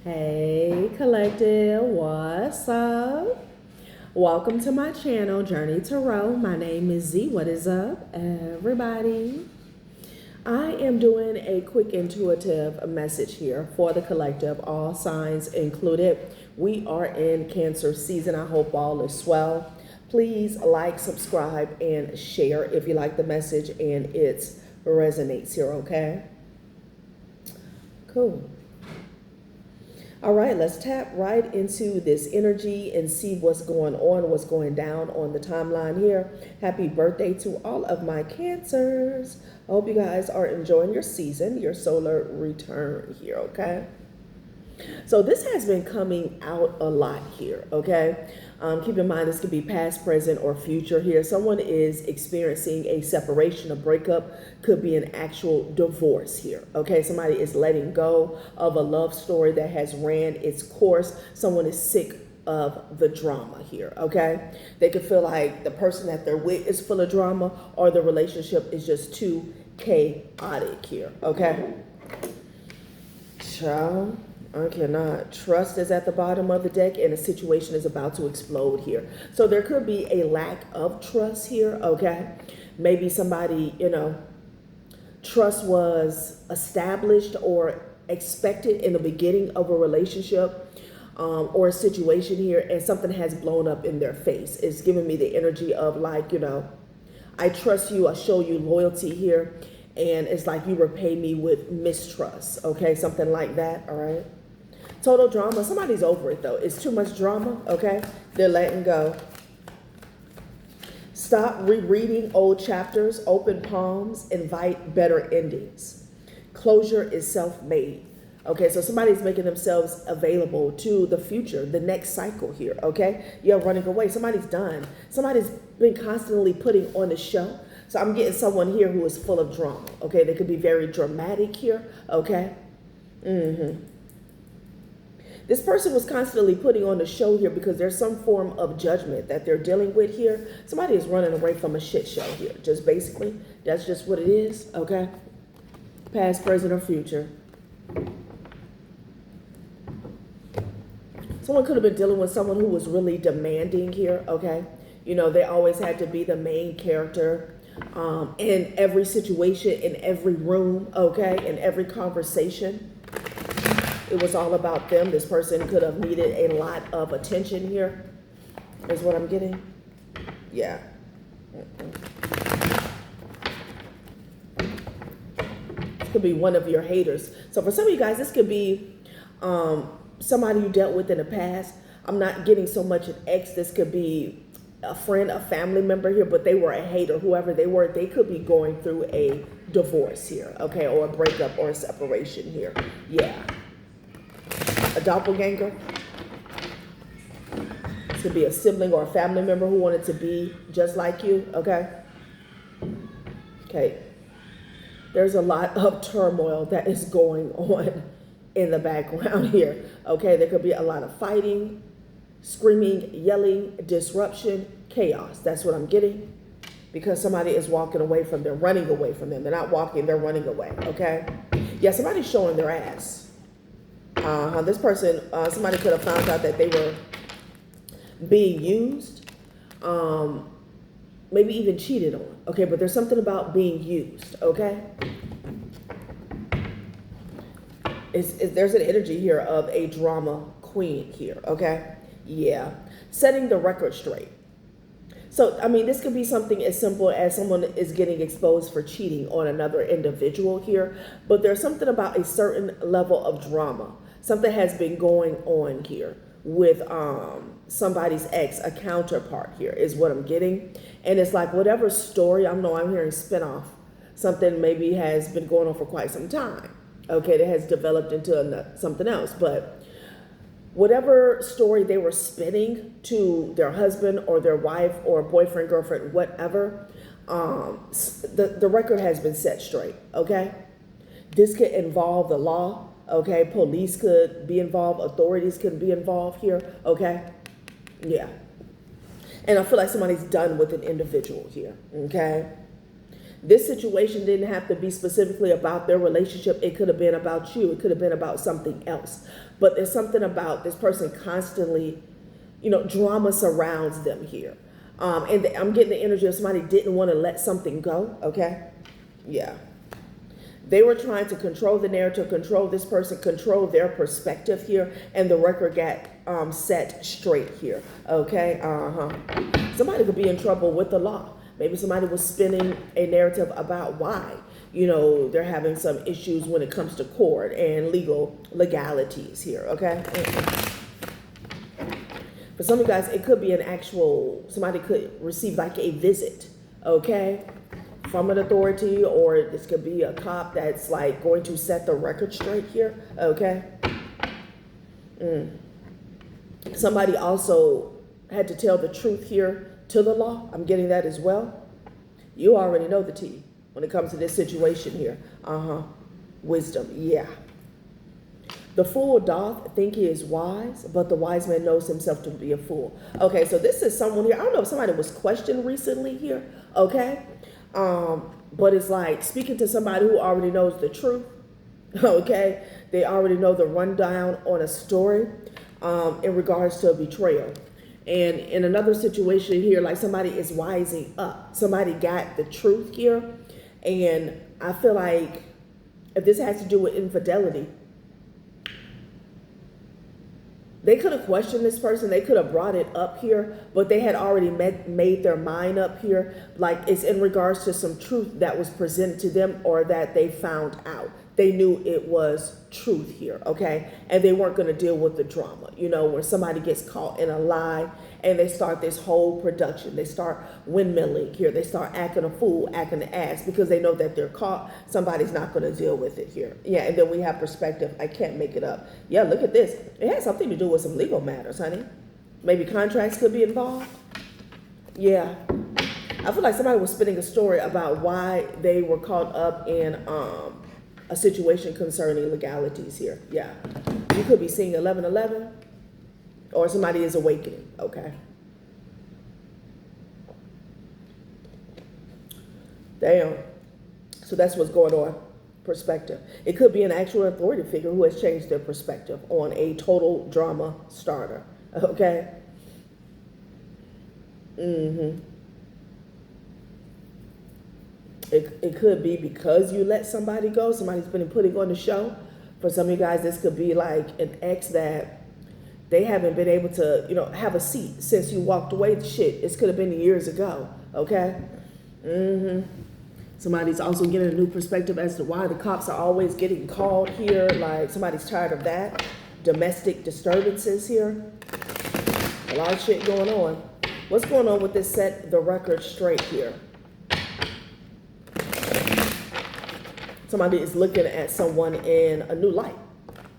Hey collective, what's up? Welcome to my channel, Journey Tarot. My name is Z. What is up, everybody? I am doing a quick intuitive message here for the collective, all signs included. We are in Cancer season. I hope all is well. Please like, subscribe, and share if you like the message and it resonates here, okay? Cool. All right, let's tap right into this energy and see what's going on, what's going down on the timeline here. Happy birthday to all of my Cancers. I hope you guys are enjoying your season, your solar return here, okay? So this has been coming out a lot here, okay? Keep in mind this could be past, present, or future here. Someone is experiencing a separation, a breakup, could be an actual divorce here, okay? Somebody is letting go of a love story that has ran its course. Someone is sick of the drama here, okay? They could feel like the person that they're with is full of drama or the relationship is just too chaotic here, okay? Ciao. I cannot. Trust is at the bottom of the deck and a situation is about to explode here. So there could be a lack of trust here, okay? Maybe somebody, trust was established or expected in the beginning of a relationship or a situation here and something has blown up in their face. It's giving me the energy of like, I trust you, I show you loyalty here. And it's like you repay me with mistrust, okay? Something like that, all right? Total drama. Somebody's over it, though. It's too much drama, okay? They're letting go. Stop rereading old chapters, open palms, invite better endings. Closure is self-made, okay? So somebody's making themselves available to the future, the next cycle here, okay? You're running away. Somebody's done. Somebody's been constantly putting on the show. So I'm getting someone here who is full of drama, okay? They could be very dramatic here, okay? This person was constantly putting on the show here because there's some form of judgment that they're dealing with here. Somebody is running away from a shit show here, just basically. That's just what it is, okay? Past, present, or future. Someone could have been dealing with someone who was really demanding here, okay? They always had to be the main character in every situation, in every room, okay, in every conversation. It was all about them. This person could have needed a lot of attention here, is what I'm getting. Yeah. This could be one of your haters. So for some of you guys, this could be somebody you dealt with in the past. I'm not getting so much an ex. This could be a friend, a family member here, but they were a hater, whoever they were. They could be going through a divorce here, okay, or a breakup or a separation here. Yeah. A doppelganger. This could be a sibling or a family member who wanted to be just like you, okay? Okay. There's a lot of turmoil that is going on in the background here, okay? There could be a lot of fighting, screaming, yelling, disruption, chaos. That's what I'm getting. Because somebody is walking away from them, running away from them. They're not walking, they're running away, okay? Yeah, somebody's showing their ass. This person, somebody could have found out that they were being used, maybe even cheated on, okay? But there's something about being used, okay? There's an energy here of a drama queen here, okay? Yeah. Setting the record straight. So, this could be something as simple as someone is getting exposed for cheating on another individual here, but there's something about a certain level of drama. Something has been going on here with somebody's ex, a counterpart here is what I'm getting. And it's like whatever story, I'm hearing spinoff. Something maybe has been going on for quite some time, okay, that has developed into something else, but whatever story they were spinning to their husband or their wife or boyfriend, girlfriend, whatever, the record has been set straight, okay? This could involve the law, okay? Police could be involved. Authorities could be involved here, okay? Yeah. And I feel like somebody's done with an individual here, okay? This situation didn't have to be specifically about their relationship. It could have been about you. It could have been about something else. But there's something about this person constantly, drama surrounds them here. And I'm getting the energy of somebody didn't want to let something go, okay? Yeah. They were trying to control the narrative, control this person, control their perspective here, and the record got set straight here, okay? Somebody could be in trouble with the law. Maybe somebody was spinning a narrative about why, they're having some issues when it comes to court and legalities here, okay? For some of you guys, it could be somebody could receive like a visit, okay, from an authority, or this could be a cop that's like going to set the record straight here, okay? Somebody also had to tell the truth here to the law. I'm getting that as well. You already know the tea when it comes to this situation here. Wisdom, yeah. The fool doth think he is wise, but the wise man knows himself to be a fool. Okay, so this is someone here. I don't know if somebody was questioned recently here, okay? But it's like speaking to somebody who already knows the truth, okay? They already know the rundown on a story in regards to a betrayal. And in another situation here, like somebody is wising up. Somebody got the truth here. And I feel like if this has to do with infidelity, they could have questioned this person. They could have brought it up here, but they had already made their mind up here. Like it's in regards to some truth that was presented to them or that they found out. They knew it was truth here, okay? And they weren't going to deal with the drama, where somebody gets caught in a lie and they start this whole production. They start windmilling here. They start acting a fool, acting an ass because they know that they're caught. Somebody's not going to deal with it here. Yeah, and then we have perspective. I can't make it up. Yeah, look at this. It has something to do with some legal matters, honey. Maybe contracts could be involved. Yeah. I feel like somebody was spinning a story about why they were caught up in a situation concerning legalities here. Yeah. You could be seeing 1111 or somebody is awakening. Okay. Damn. So that's what's going on. Perspective. It could be an actual authority figure who has changed their perspective on a total drama starter. Okay. It could be because you let somebody go. Somebody's been putting on the show. For some of you guys, this could be like an ex that they haven't been able to, have a seat since you walked away. Shit, it could have been years ago. Okay. Somebody's also getting a new perspective as to why the cops are always getting called here. Like somebody's tired of that. Domestic disturbances here. A lot of shit going on. What's going on with this set the record straight here? Somebody is looking at someone in a new light,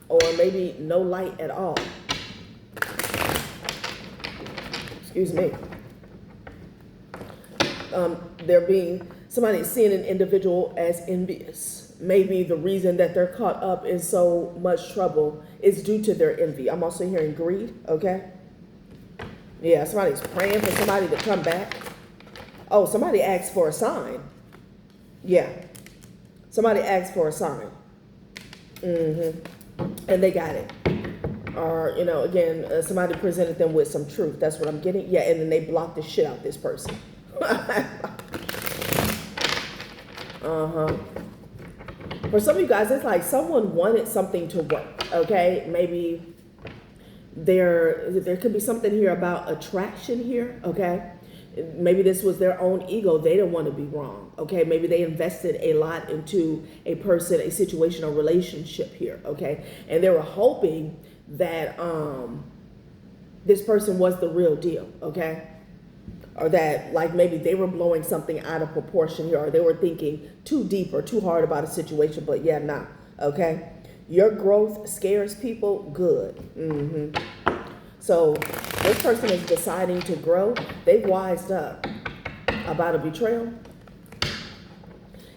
or maybe no light at all. Excuse me. Somebody is seeing an individual as envious. Maybe the reason that they're caught up in so much trouble is due to their envy. I'm also hearing greed, okay? Yeah, somebody's praying for somebody to come back. Oh, somebody asked for a sign. Yeah. Somebody asked for a sign. And they got it. Or, again, somebody presented them with some truth. That's what I'm getting. Yeah, and then they blocked the shit out this person. For some of you guys, it's like someone wanted something to work, okay? Maybe there could be something here about attraction here, okay? Maybe this was their own ego. They didn't want to be wrong, okay? Maybe they invested a lot into a person, a situation, a relationship here, okay? And they were hoping that this person was the real deal, okay? Or that like maybe they were blowing something out of proportion here, or they were thinking too deep or too hard about a situation, but yeah, nah, okay? Your growth scares people, good. So this person is deciding to grow. They've wised up about a betrayal.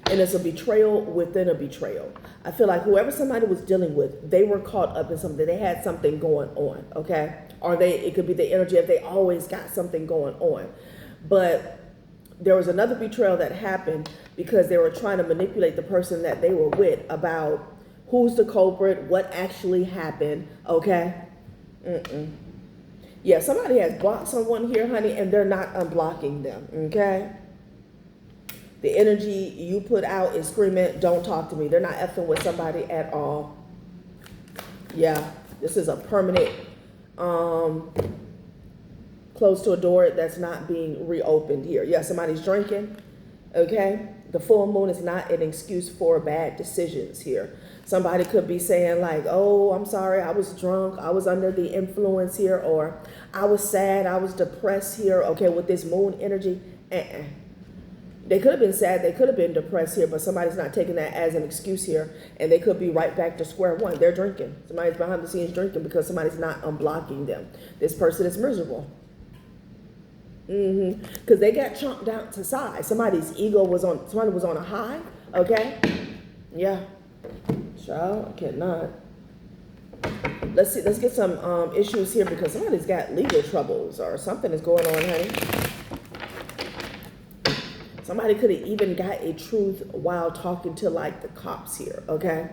And it's a betrayal within a betrayal. I feel like whoever somebody was dealing with, they were caught up in something. They had something going on, okay? Or it could be the energy of they always got something going on. But there was another betrayal that happened because they were trying to manipulate the person that they were with about who's the culprit, what actually happened, okay? Yeah, somebody has blocked someone here, honey, and they're not unblocking them, okay? The energy you put out is screaming, don't talk to me. They're not effing with somebody at all. Yeah, this is a permanent close to a door that's not being reopened here. Yeah, somebody's drinking, okay? The full moon is not an excuse for bad decisions here. Somebody could be saying like, oh, I'm sorry, I was drunk, I was under the influence here, or I was sad, I was depressed here, okay, with this moon energy. They could have been sad, they could have been depressed here, but somebody's not taking that as an excuse here, and they could be right back to square one. They're drinking. Somebody's behind the scenes drinking because somebody's not unblocking them. This person is miserable. Because they got chomped down to size. Somebody's ego was on, somebody was on a high, okay? Yeah. Child, I cannot. Let's see, let's get some issues here because somebody's got legal troubles or something is going on, honey. Somebody could have even got a truth while talking to like the cops here, okay?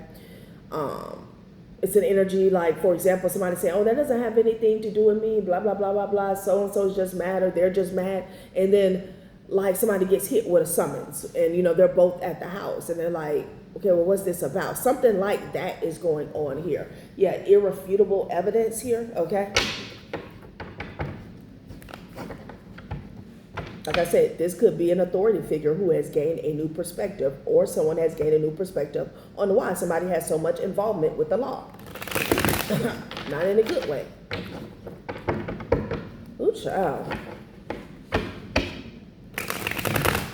It's an energy like, for example, somebody saying, oh, that doesn't have anything to do with me, blah, blah, blah, blah, blah. So-and-so's just mad or they're just mad. And then like somebody gets hit with a summons and, you know, they're both at the house and they're like, okay, well, what's this about? Something like that is going on here. Yeah, irrefutable evidence here, okay? Like I said, this could be an authority figure who has gained a new perspective or someone has gained a new perspective on why somebody has so much involvement with the law. Not in a good way. Ooh, child.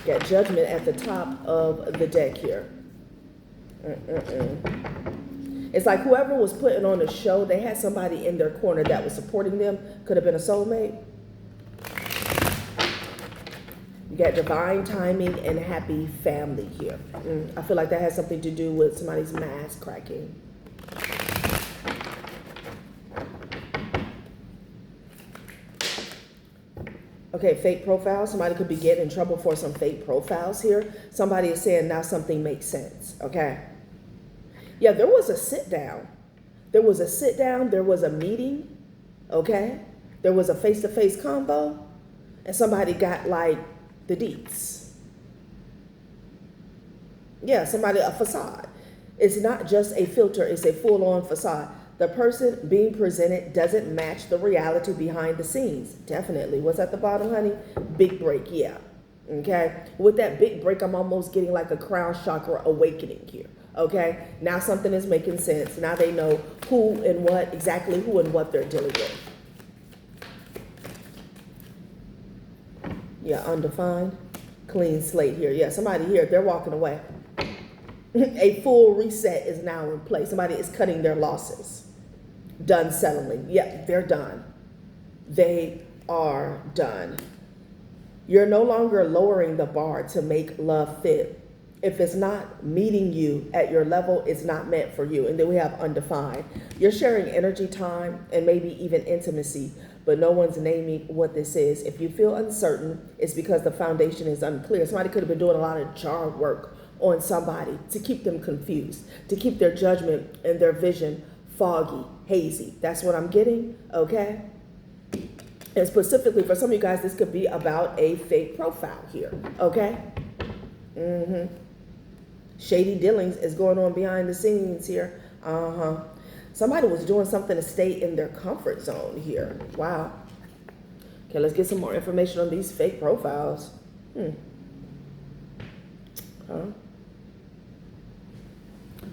Got judgment at the top of the deck here. It's like whoever was putting on the show, they had somebody in their corner that was supporting them. Could have been a soulmate. You got divine timing and happy family here. I feel like that has something to do with somebody's mask cracking. Okay, fake profiles. Somebody could be getting in trouble for some fake profiles here. Somebody is saying now something makes sense, okay? Yeah, there was a sit down. There was a sit down. There was a meeting, okay? There was a face-to-face combo. And somebody got like the deets. Yeah, somebody, a facade. It's not just a filter, it's a full-on facade. The person being presented doesn't match the reality behind the scenes. Definitely. What's at the bottom, honey? Big break, yeah. Okay? With that big break, I'm almost getting like a crown chakra awakening here. Okay? Now something is making sense. Now they know who and what, exactly who and what they're dealing with. Yeah, undefined. Clean slate here. Yeah, somebody here, they're walking away. A full reset is now in place. Somebody is cutting their losses. Done settling. Yeah, they're done. They are done. You're no longer lowering the bar to make love fit. If it's not meeting you at your level, it's not meant for you. And then we have undefined. You're sharing energy, time, and maybe even intimacy, but no one's naming what this is. If you feel uncertain, it's because the foundation is unclear. Somebody could have been doing a lot of jar work on somebody to keep them confused, to keep their judgment and their vision foggy, hazy. That's what I'm getting, okay? And specifically for some of you guys, this could be about a fake profile here, okay? Shady dealings is going on behind the scenes here. Somebody was doing something to stay in their comfort zone here. Wow. Okay, let's get some more information on these fake profiles.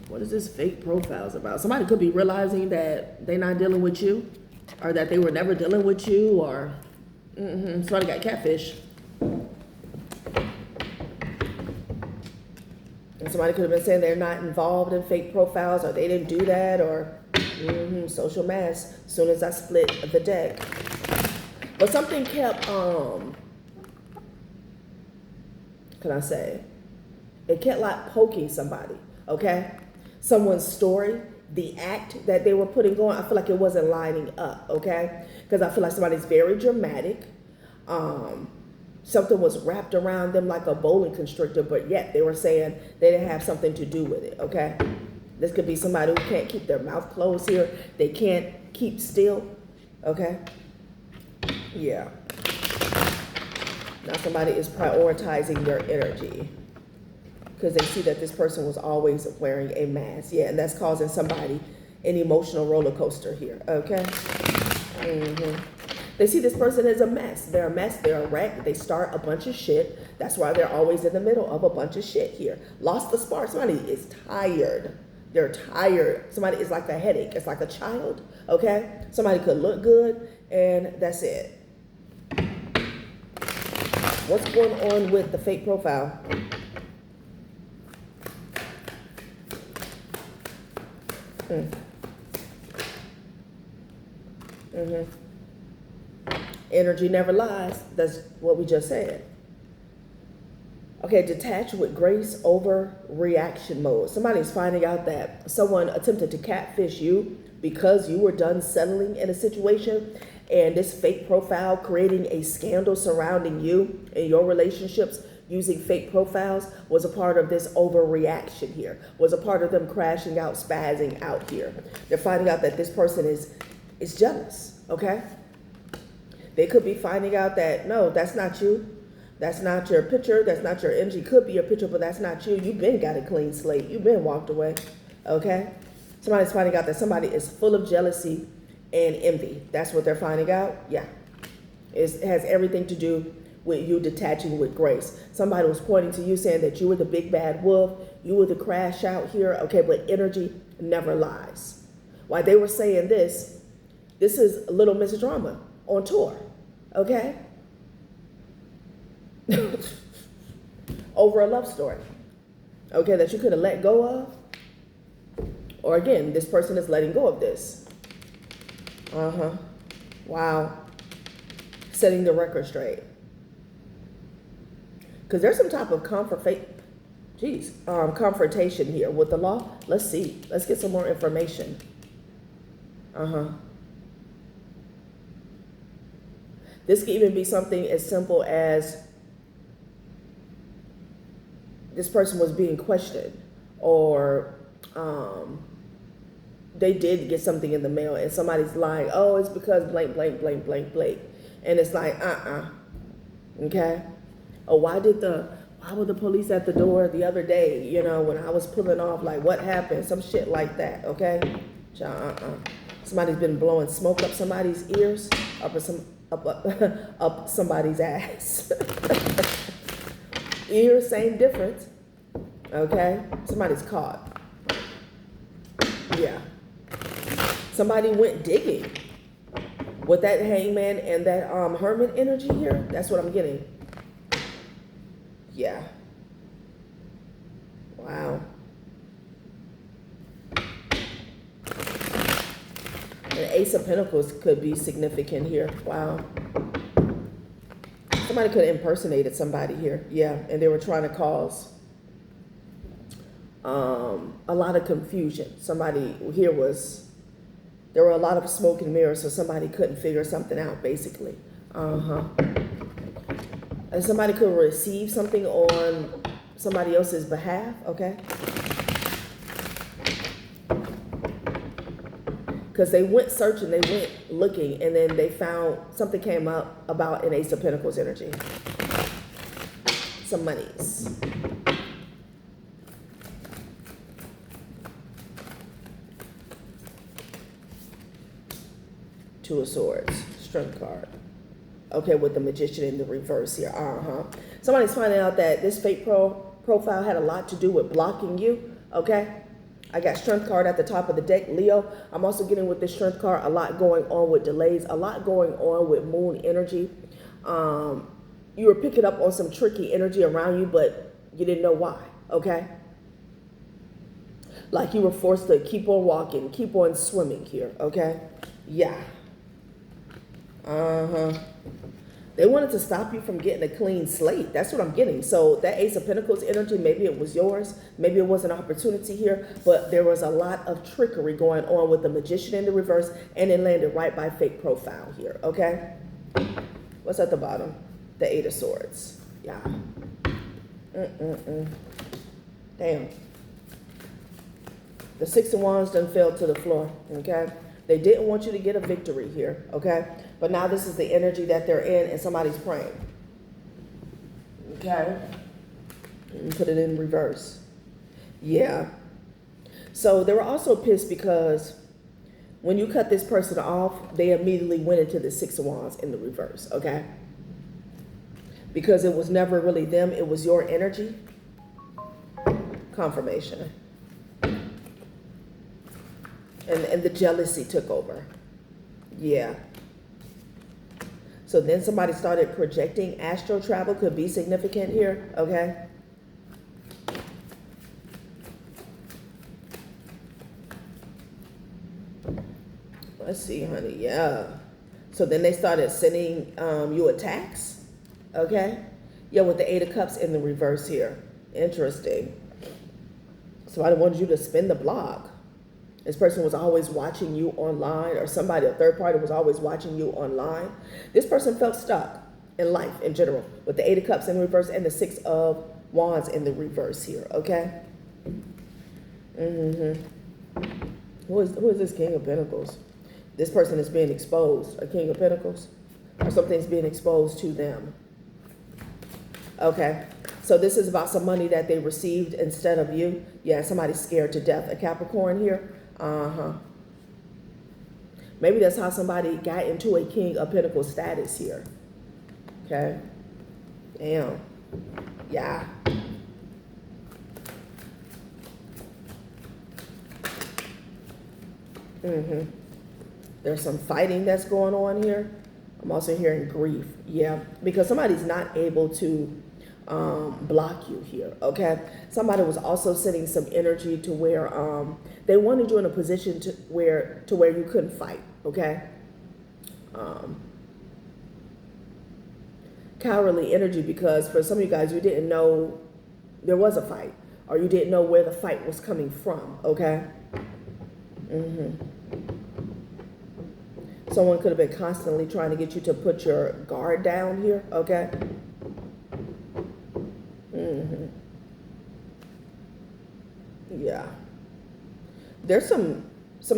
What is this fake profiles about? Somebody could be realizing that they're not dealing with you, or that they were never dealing with you, or somebody got catfish. And somebody could have been saying they're not involved in fake profiles, or they didn't do that, or social mask as soon as I split the deck. But something kept, can I say? It kept like poking somebody, okay? Someone's story, the act that they were putting on, I feel like it wasn't lining up, okay? Because I feel like somebody's very dramatic. Something was wrapped around them like a bowling constrictor, but yet they were saying they didn't have something to do with it, okay? This could be somebody who can't keep their mouth closed here. They can't keep still, okay? Yeah. Now somebody is prioritizing their energy because they see that this person was always wearing a mask. Yeah, and that's causing somebody an emotional roller coaster here, okay? They see this person as a mess. They're a mess. They're a wreck. They start a bunch of shit. That's why they're always in the middle of a bunch of shit here. Lost the spark. Somebody is tired. They're tired. Somebody is like a headache. It's like a child, okay? Somebody could look good, and that's it. What's going on with the fake profile? Energy never lies. That's what we just said. Okay, detach with grace over reaction mode. Somebody's finding out that someone attempted to catfish you because you were done settling in a situation, and this fake profile creating a scandal surrounding you and your relationships using fake profiles was a part of this overreaction here, was a part of them crashing out, spazzing out here. They're finding out that this person is jealous, okay? They could be finding out that, no, that's not you. That's not your picture. That's not your energy. Could be your picture, but that's not you. You've been got a clean slate. You've been walked away, okay? Somebody's finding out that somebody is full of jealousy and envy. That's what they're finding out? Yeah. It has everything to do with you detaching with grace. Somebody was pointing to you saying that you were the big bad wolf. You were the crash out here, okay? But energy never lies. While they were saying this is Little Miss Drama on tour, okay? Over a love story, okay, that you could have let go of. Or again, this person is letting go of this. Wow. Setting the record straight. Because there's some type of confrontation here with the law. Let's see. Let's get some more information. This could even be something as simple as this person was being questioned, or they did get something in the mail and somebody's lying, oh, it's because blank, blank, blank, blank, blank. And it's like, okay? Oh, why were the police at the door the other day, you know, when I was pulling off, like, what happened? Some shit like that, okay? Somebody's been blowing smoke up somebody's ears, up somebody's ass. Ears, same difference, okay? Somebody's caught. Yeah. Somebody went digging with that hangman and that hermit energy here. That's what I'm getting. Yeah. Wow. An Ace of Pentacles could be significant here. Wow. Somebody could have impersonated somebody here. Yeah, and they were trying to cause a lot of confusion. Somebody here there were a lot of smoke and mirrors, so somebody couldn't figure something out, basically. And somebody could receive something on somebody else's behalf, okay? Because they went searching, they went looking, and then they found something came up about an Ace of Pentacles energy. Some monies. Two of Swords, Strength card. Okay, with the Magician in the reverse here. Somebody's finding out that this fake profile had a lot to do with blocking you, okay? I got Strength card at the top of the deck, Leo. I'm also getting with this Strength card a lot going on with delays, a lot going on with moon energy. You were picking up on some tricky energy around you, but you didn't know why, okay? Like you were forced to keep on walking, keep on swimming here, okay? Yeah. They wanted to stop you from getting a clean slate. That's what I'm getting. So that Ace of Pentacles energy, maybe it was yours. Maybe it was an opportunity here. But there was a lot of trickery going on with the Magician in the reverse. And it landed right by fake profile here. Okay? What's at the bottom? The Eight of Swords. Yeah. Damn. The Six of Wands done fell to the floor, okay? They didn't want you to get a victory here, okay? But now this is the energy that they're in and somebody's praying. Okay? And put it in reverse. Yeah. So they were also pissed because when you cut this person off, they immediately went into the Six of Wands in the reverse, okay? Because it was never really them, it was your energy. Confirmation. And the jealousy took over. Yeah. So then somebody started projecting. Astral travel could be significant here, okay? Let's see, honey. Yeah. So then they started sending you attacks, okay? Yeah, with the Eight of Cups in the reverse here. Interesting. Somebody wanted you to spin the block. This person was always watching you online, or somebody, a third party was always watching you online. This person felt stuck in life in general with the Eight of Cups in reverse and the Six of Wands in the reverse here, okay? Who is this King of Pentacles? This person is being exposed, a King of Pentacles, or something's being exposed to them. Okay, so this is about some money that they received instead of you. Yeah, somebody's scared to death. A Capricorn here. Maybe that's how somebody got into a King of Pentacles status here. Okay. Damn. Yeah. There's some fighting that's going on here. I'm also hearing grief. Yeah, because somebody's not able to block you here, okay? Somebody was also sending some energy to where they wanted you in a position to where you couldn't fight, okay? Cowardly energy, because for some of you guys, you didn't know there was a fight, or you didn't know where the fight was coming from, okay? Someone could have been constantly trying to get you to put your guard down here, okay? Yeah. There's some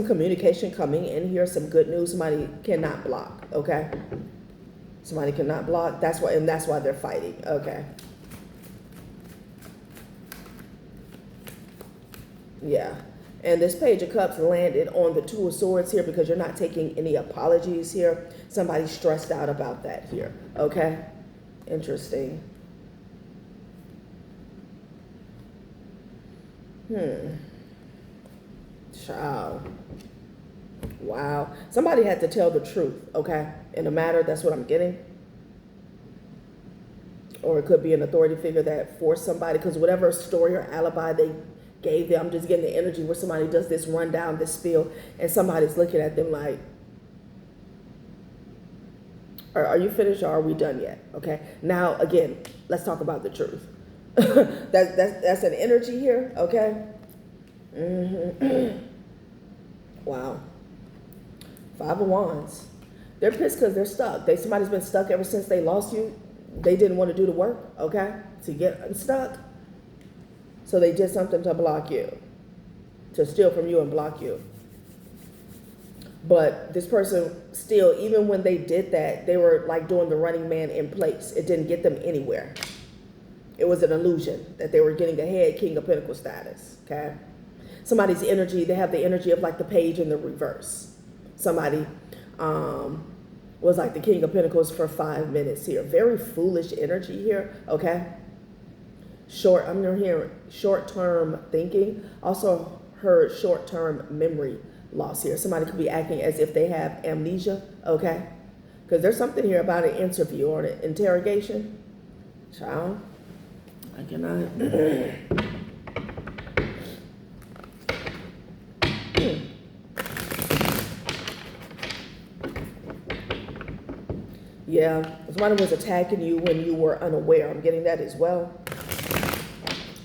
communication coming in here, some good news. Somebody cannot block, okay? Somebody cannot block. That's why they're fighting, okay? Yeah. And this Page of Cups landed on the Two of Swords here because you're not taking any apologies here. Somebody's stressed out about that here, okay? Interesting. Child. Wow. Somebody had to tell the truth, okay? In a matter, that's what I'm getting. Or it could be an authority figure that forced somebody, because whatever story or alibi they gave them, I'm just getting the energy where somebody does this rundown, this spiel, and somebody's looking at them like, are you finished or are we done yet? Okay. Now, again, let's talk about the truth. That's an energy here, okay? Wow. Five of Wands. They're pissed because they're stuck. Somebody's been stuck ever since they lost you. They didn't want to do the work, okay, to get unstuck. So they did something to block you, to steal from you and block you. But this person still, even when they did that, they were like doing the running man in place. It didn't get them anywhere. It was an illusion that they were getting ahead, King of Pentacles status, okay? Somebody's energy, they have the energy of like the Page in the reverse. Somebody was like the King of Pentacles for 5 minutes here. Very foolish energy here, okay? I'm hearing short-term thinking. Also heard short-term memory loss here. Somebody could be acting as if they have amnesia, okay? Because there's something here about an interview or an interrogation. Child, I cannot. Yeah, somebody was attacking you when you were unaware. I'm getting that as well.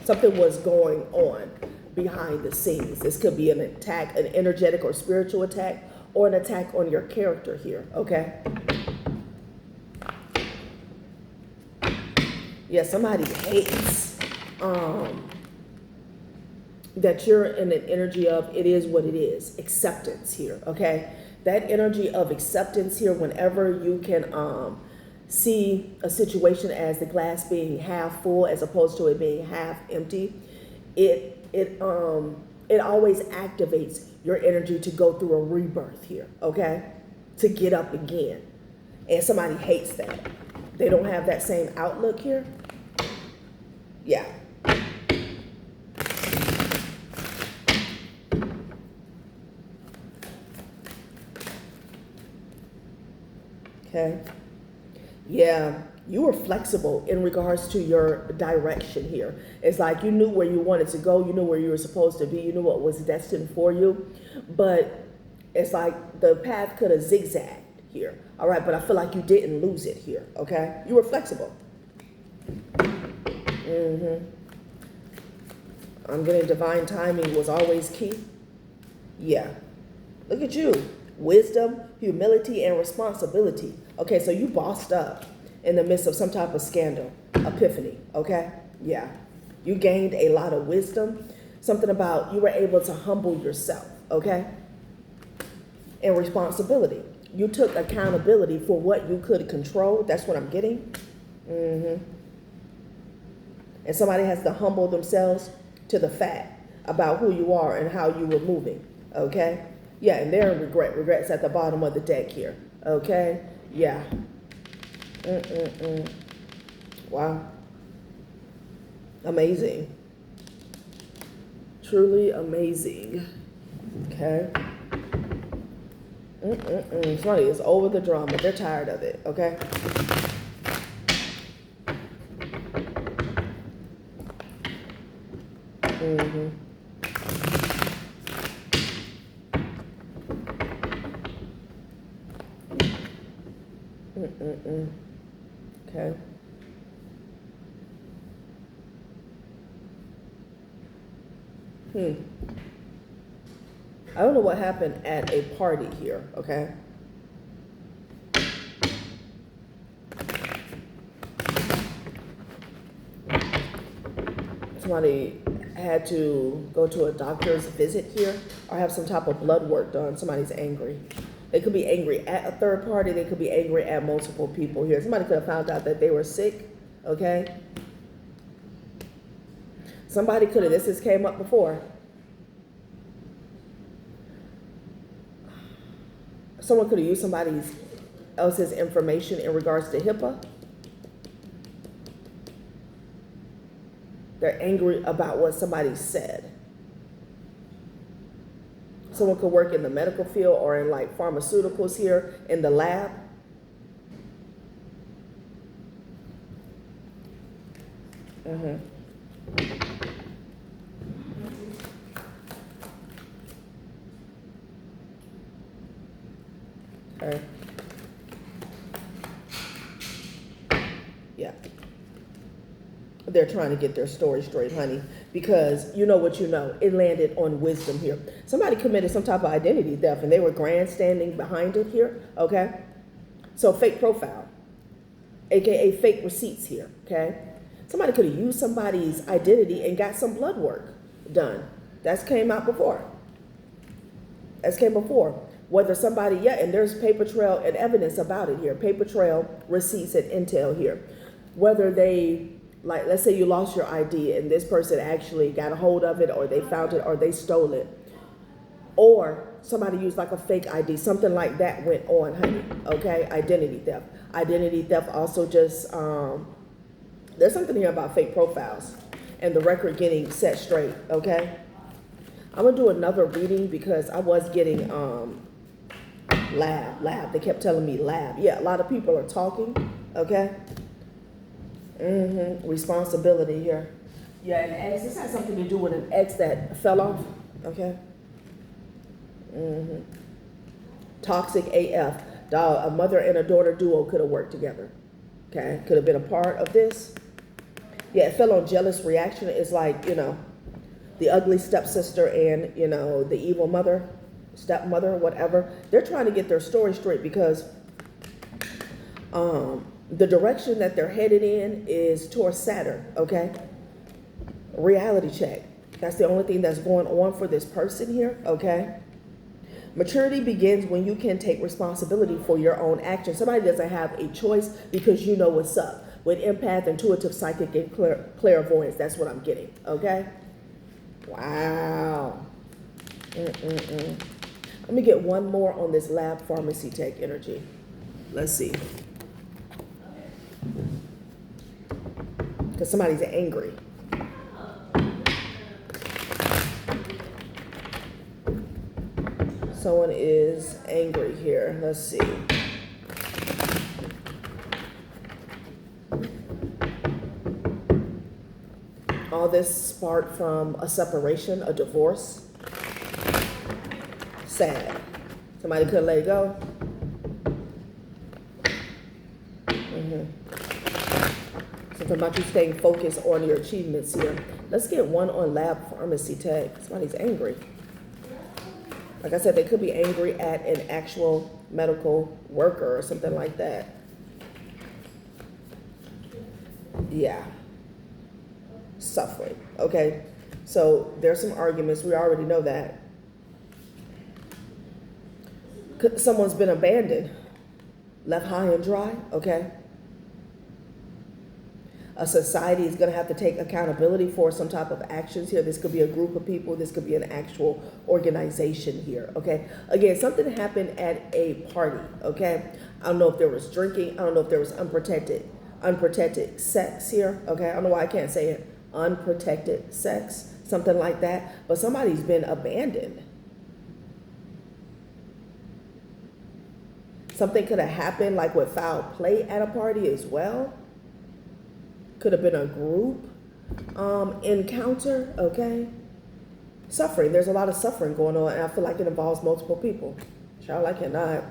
Something was going on behind the scenes. This could be an attack, an energetic or spiritual attack, or an attack on your character here, okay? Yeah, somebody hates that you're in an energy of it is what it is. Acceptance here, okay? That energy of acceptance here, whenever you can see a situation as the glass being half full as opposed to it being half empty, it always activates your energy to go through a rebirth here, okay? To get up again. And somebody hates that. They don't have that same outlook here. Yeah. Okay. Yeah, you were flexible in regards to your direction here. It's like you knew where you wanted to go. You knew where you were supposed to be. You knew what was destined for you. But it's like the path could have zigzagged here. All right, but I feel like you didn't lose it here, okay? You were flexible. I'm getting divine timing was always key. Yeah. Look at you. Wisdom, humility, and responsibility. Okay, so you bossed up in the midst of some type of scandal, epiphany, okay? Yeah. You gained a lot of wisdom. Something about you were able to humble yourself, okay? And responsibility. You took accountability for what you could control. That's what I'm getting. And somebody has to humble themselves to the fact about who you are and how you were moving, okay? Yeah, and they're in regret. Regret's at the bottom of the deck here, okay? Yeah. Wow. Amazing. Truly amazing. Okay. Somebody is over the drama. They're tired of it, okay? Okay. I don't know what happened at a party here, okay? Somebody had to go to a doctor's visit here or have some type of blood work done. Somebody's angry. They could be angry at a third party. They could be angry at multiple people here. Somebody could have found out that they were sick, okay? Somebody could have, this has came up before. Someone could have used somebody else's information in regards to HIPAA. They're angry about what somebody said. Someone could work in the medical field or in like pharmaceuticals here in the lab. Okay. Yeah. They're trying to get their story straight, honey, because you know what you know. It landed on wisdom here. Somebody committed some type of identity theft and they were grandstanding behind it here, okay? So fake profile, aka fake receipts here, okay? Somebody could have used somebody's identity and got some blood work done. That's came out before. That's came before. Whether somebody, yeah, and there's paper trail and evidence about it here. Paper trail, receipts, and intel here. Whether they, like, let's say you lost your ID and this person actually got a hold of it or they found it or they stole it. Or somebody used like a fake ID. Something like that went on, honey, okay? Identity theft. Identity theft also just, there's something here about fake profiles and the record getting set straight, okay? I'm going to do another reading because I was getting lab. They kept telling me lab. Yeah, a lot of people are talking, okay? Responsibility here. Yeah, an ex. This has something to do with an ex that fell off, okay? Toxic AF. A mother and a daughter duo could have worked together, okay? Could have been a part of this. Yeah, it fell on jealous reaction. It's like, you know, the ugly stepsister and, you know, the evil mother, stepmother, whatever. They're trying to get their story straight because The direction that they're headed in is towards Saturn, okay? Reality check. That's the only thing that's going on for this person here, okay? Maturity begins when you can take responsibility for your own actions. Somebody doesn't have a choice because you know what's up. With empath, intuitive, psychic, and clairvoyance, that's what I'm getting, okay? Wow. Let me get one more on this lab pharmacy tech energy. Let's see. Because somebody's angry. Someone is angry here. Let's see. All this sparked from a separation, a divorce. Sad. Somebody couldn't let it go. Something about you staying focused on your achievements here. Let's get one on lab pharmacy tech. Somebody's angry. Like I said, they could be angry at an actual medical worker or something like that. Yeah. Suffering. Okay. So there's some arguments. We already know that. Someone's been abandoned, left high and dry. Okay. A society is going to have to take accountability for some type of actions here. This could be a group of people. This could be an actual organization here, okay? Again, something happened at a party, okay? I don't know if there was drinking. I don't know if there was unprotected sex here, okay? I don't know why I can't say it. Unprotected sex, something like that. But somebody's been abandoned. Something could have happened like with foul play at a party as well. Could have been a group encounter, okay? Suffering. There's a lot of suffering going on, and I feel like it involves multiple people. Child, I cannot.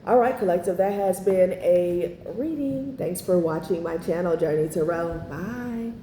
All right, collective, that has been a reading. Thanks for watching my channel, Journey Tarot. Bye.